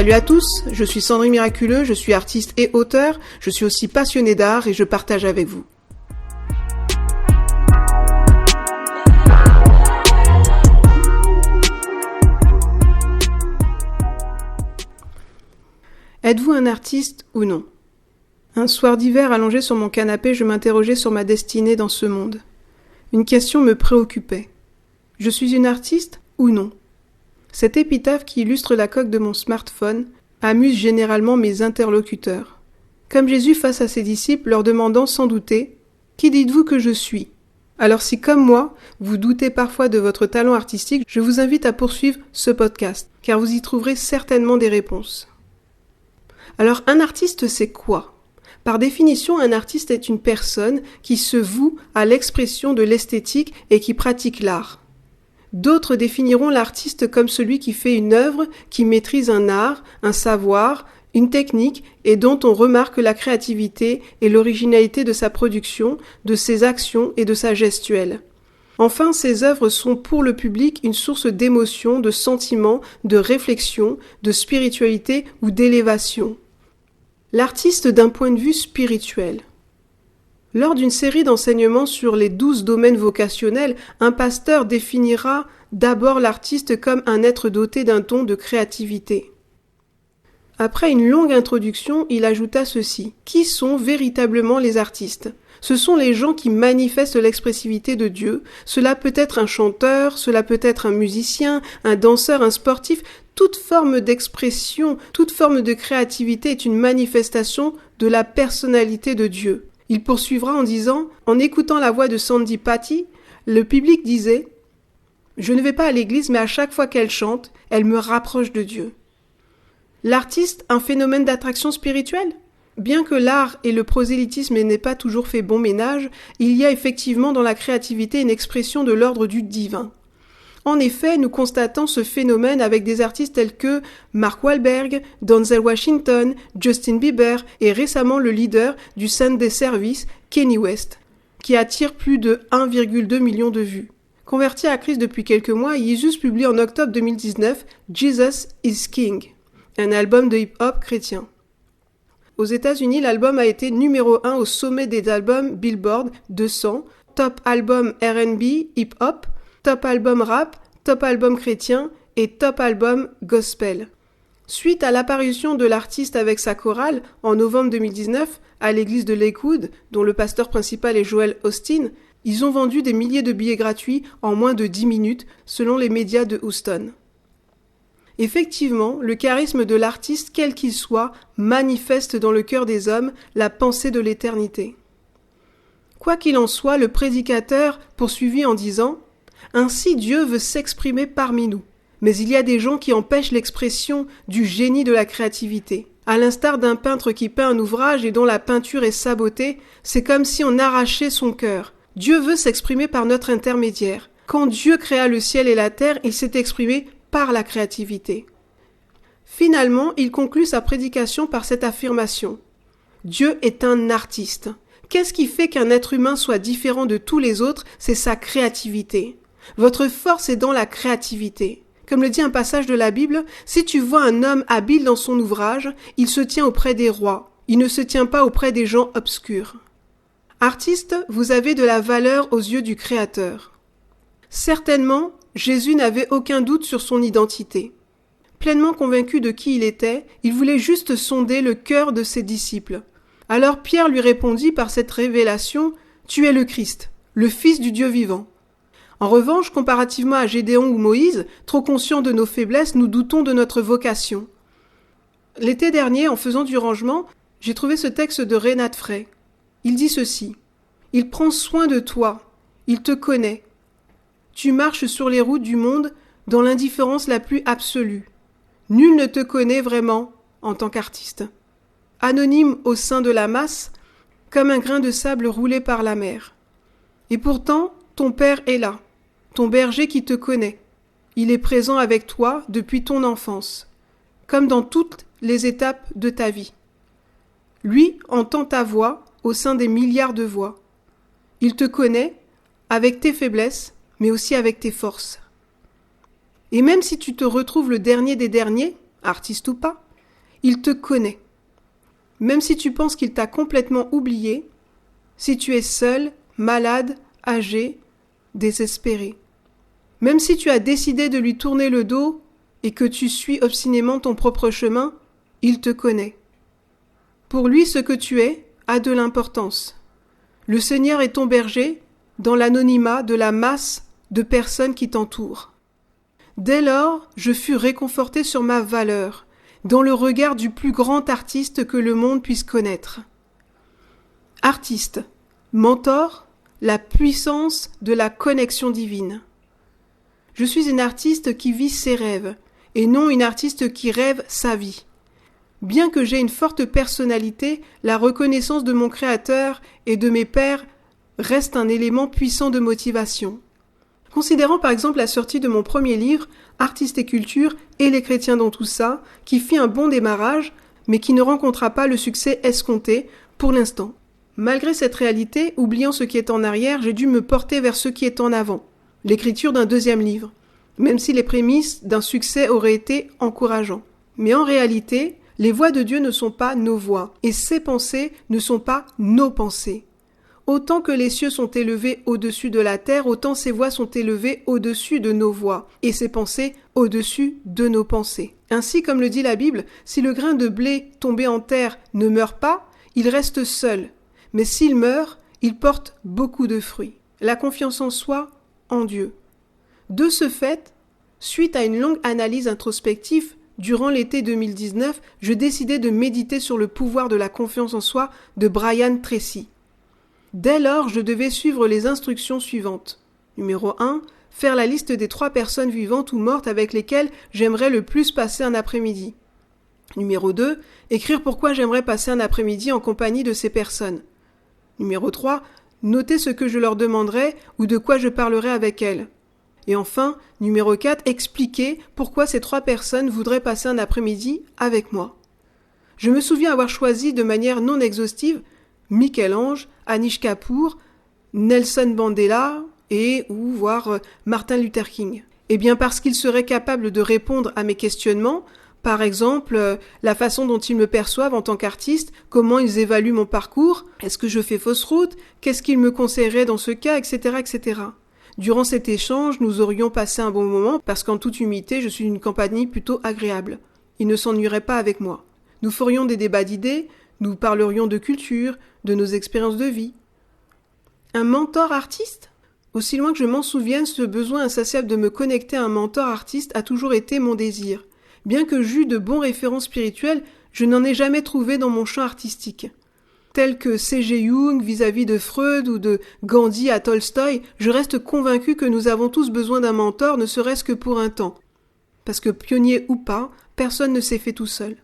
Salut à tous, je suis Sandrine Miraculeux, je suis artiste et auteur, je suis aussi passionnée d'art et je partage avec vous. Êtes-vous un artiste ou non ? Un soir d'hiver allongé sur mon canapé, je m'interrogeais sur ma destinée dans ce monde. Une question me préoccupait. Je suis une artiste ou non ? Cette épitaphe qui illustre la coque de mon smartphone amuse généralement mes interlocuteurs. Comme Jésus face à ses disciples leur demandant sans douter « Qui dites-vous que je suis ?» Alors si comme moi, vous doutez parfois de votre talent artistique, je vous invite à poursuivre ce podcast, car vous y trouverez certainement des réponses. Alors un artiste c'est quoi ? Par définition, un artiste est une personne qui se voue à l'expression de l'esthétique et qui pratique l'art. D'autres définiront l'artiste comme celui qui fait une œuvre, qui maîtrise un art, un savoir, une technique et dont on remarque la créativité et l'originalité de sa production, de ses actions et de sa gestuelle. Enfin, ces œuvres sont pour le public une source d'émotion, de sentiments, de réflexion, de spiritualité ou d'élévation. L'artiste d'un point de vue spirituel. Lors d'une série d'enseignements sur les 12 domaines vocationnels, un pasteur définira d'abord l'artiste comme un être doté d'un don de créativité. Après une longue introduction, il ajouta ceci. Qui sont véritablement les artistes ? Ce sont les gens qui manifestent l'expressivité de Dieu. Cela peut être un chanteur, cela peut être un musicien, un danseur, un sportif. Toute forme d'expression, toute forme de créativité est une manifestation de la personnalité de Dieu. Il poursuivra en disant « En écoutant la voix de Sandi Patty, le public disait « Je ne vais pas à l'église, mais à chaque fois qu'elle chante, elle me rapproche de Dieu. » L'artiste, un phénomène d'attraction spirituelle ? Bien que l'art et le prosélytisme n'aient pas toujours fait bon ménage, il y a effectivement dans la créativité une expression de l'ordre du divin. En effet, nous constatons ce phénomène avec des artistes tels que Mark Wahlberg, Denzel Washington, Justin Bieber et récemment le leader du Sunday Service, Kanye West, qui attire plus de 1,2 million de vues. Converti à Christ depuis quelques mois, Jesus publie en octobre 2019 « Jesus is King », un album de hip-hop chrétien. Aux États-Unis, l'album a été numéro 1 au sommet des albums Billboard 200, Top Album R&B Hip-Hop, Top Album Rap, Top Album Chrétien et Top Album Gospel. Suite à l'apparition de l'artiste avec sa chorale, en novembre 2019, à l'église de Lakewood, dont le pasteur principal est Joel Osteen, ils ont vendu des milliers de billets gratuits en moins de 10 minutes, selon les médias de Houston. Effectivement, le charisme de l'artiste, quel qu'il soit, manifeste dans le cœur des hommes la pensée de l'éternité. Quoi qu'il en soit, le prédicateur poursuivit en disant « Ainsi Dieu veut s'exprimer parmi nous. Mais il y a des gens qui empêchent l'expression du génie de la créativité. À l'instar d'un peintre qui peint un ouvrage et dont la peinture est sabotée, c'est comme si on arrachait son cœur. Dieu veut s'exprimer par notre intermédiaire. Quand Dieu créa le ciel et la terre, il s'est exprimé par la créativité. » Finalement, il conclut sa prédication par cette affirmation. Dieu est un artiste. Qu'est-ce qui fait qu'un être humain soit différent de tous les autres ? C'est sa créativité. Votre force est dans la créativité. Comme le dit un passage de la Bible, si tu vois un homme habile dans son ouvrage, il se tient auprès des rois. Il ne se tient pas auprès des gens obscurs. Artiste, vous avez de la valeur aux yeux du Créateur. Certainement, Jésus n'avait aucun doute sur son identité. Pleinement convaincu de qui il était, il voulait juste sonder le cœur de ses disciples. Alors Pierre lui répondit par cette révélation « Tu es le Christ, le Fils du Dieu vivant ». En revanche, comparativement à Gédéon ou Moïse, trop conscients de nos faiblesses, nous doutons de notre vocation. L'été dernier, en faisant du rangement, j'ai trouvé ce texte de Renate Frey. Il dit ceci. « Il prend soin de toi, il te connaît. Tu marches sur les routes du monde dans l'indifférence la plus absolue. Nul ne te connaît vraiment en tant qu'artiste. Anonyme au sein de la masse, comme un grain de sable roulé par la mer. Et pourtant, ton Père est là, ton berger qui te connaît. Il est présent avec toi depuis ton enfance, comme dans toutes les étapes de ta vie. Lui entend ta voix au sein des milliards de voix. Il te connaît avec tes faiblesses, mais aussi avec tes forces. Et même si tu te retrouves le dernier des derniers, artiste ou pas, il te connaît. Même si tu penses qu'il t'a complètement oublié, si tu es seul, malade, âgé, désespéré. Même si tu as décidé de lui tourner le dos et que tu suis obstinément ton propre chemin, il te connaît. Pour lui, ce que tu es a de l'importance. Le Seigneur est ton berger dans l'anonymat de la masse de personnes qui t'entourent. Dès lors, je fus réconforté sur ma valeur, dans le regard du plus grand artiste que le monde puisse connaître. Artiste, mentor, la puissance de la connexion divine. Je suis une artiste qui vit ses rêves, et non une artiste qui rêve sa vie. Bien que j'aie une forte personnalité, la reconnaissance de mon créateur et de mes pairs reste un élément puissant de motivation. Considérant par exemple la sortie de mon premier livre, Artistes et culture et les chrétiens dans tout ça, qui fit un bon démarrage, mais qui ne rencontra pas le succès escompté pour l'instant. Malgré cette réalité, oubliant ce qui est en arrière, j'ai dû me porter vers ce qui est en avant, l'écriture d'un deuxième livre, même si les prémices d'un succès auraient été encourageants. Mais en réalité, les voix de Dieu ne sont pas nos voix, et ses pensées ne sont pas nos pensées. Autant que les cieux sont élevés au-dessus de la terre, autant ses voix sont élevées au-dessus de nos voix, et ses pensées au-dessus de nos pensées. Ainsi, comme le dit la Bible, si le grain de blé tombé en terre ne meurt pas, il reste seul. Mais s'il meurt, il porte beaucoup de fruits. La confiance en soi, en Dieu. De ce fait, suite à une longue analyse introspective, durant l'été 2019, je décidai de méditer sur le pouvoir de la confiance en soi de Brian Tracy. Dès lors, je devais suivre les instructions suivantes. Numéro 1, faire la liste des 3 personnes vivantes ou mortes avec lesquelles j'aimerais le plus passer un après-midi. Numéro 2, écrire pourquoi j'aimerais passer un après-midi en compagnie de ces personnes. Numéro 3, noter ce que je leur demanderais ou de quoi je parlerais avec elles. Et enfin, numéro 4, expliquer pourquoi ces 3 personnes voudraient passer un après-midi avec moi. Je me souviens avoir choisi de manière non exhaustive Michel-Ange, Anish Kapoor, Nelson Mandela et ou voire Martin Luther King. Eh bien parce qu'ils seraient capables de répondre à mes questionnements, par exemple la façon dont ils me perçoivent en tant qu'artiste, comment ils évaluent mon parcours, est-ce que je fais fausse route, qu'est-ce qu'ils me conseilleraient dans ce cas, etc., etc. Durant cet échange, nous aurions passé un bon moment parce qu'en toute humilité, je suis une compagnie plutôt agréable. Ils ne s'ennuieraient pas avec moi. Nous ferions des débats d'idées, nous parlerions de culture, de nos expériences de vie. Un mentor artiste ? Aussi loin que je m'en souvienne, ce besoin insatiable de me connecter à un mentor artiste a toujours été mon désir. Bien que j'eus de bons référents spirituels, je n'en ai jamais trouvé dans mon champ artistique. Tels que C.G. Jung vis-à-vis de Freud ou de Gandhi à Tolstoï, je reste convaincu que nous avons tous besoin d'un mentor, ne serait-ce que pour un temps. Parce que pionnier ou pas, personne ne s'est fait tout seul.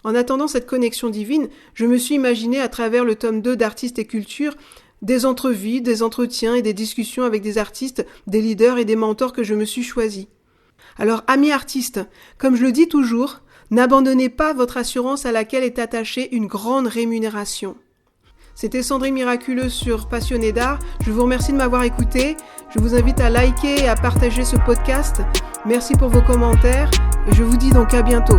En attendant cette connexion divine, je me suis imaginé à travers le tome 2 d'Artistes et culture des entrevues, des entretiens et des discussions avec des artistes, des leaders et des mentors que je me suis choisis. Alors, amis artistes, comme je le dis toujours, n'abandonnez pas votre assurance à laquelle est attachée une grande rémunération. C'était Sandrine Miraculeuse sur Passionnée d'art. Je vous remercie de m'avoir écouté. Je vous invite à liker et à partager ce podcast. Merci pour vos commentaires et je vous dis donc à bientôt.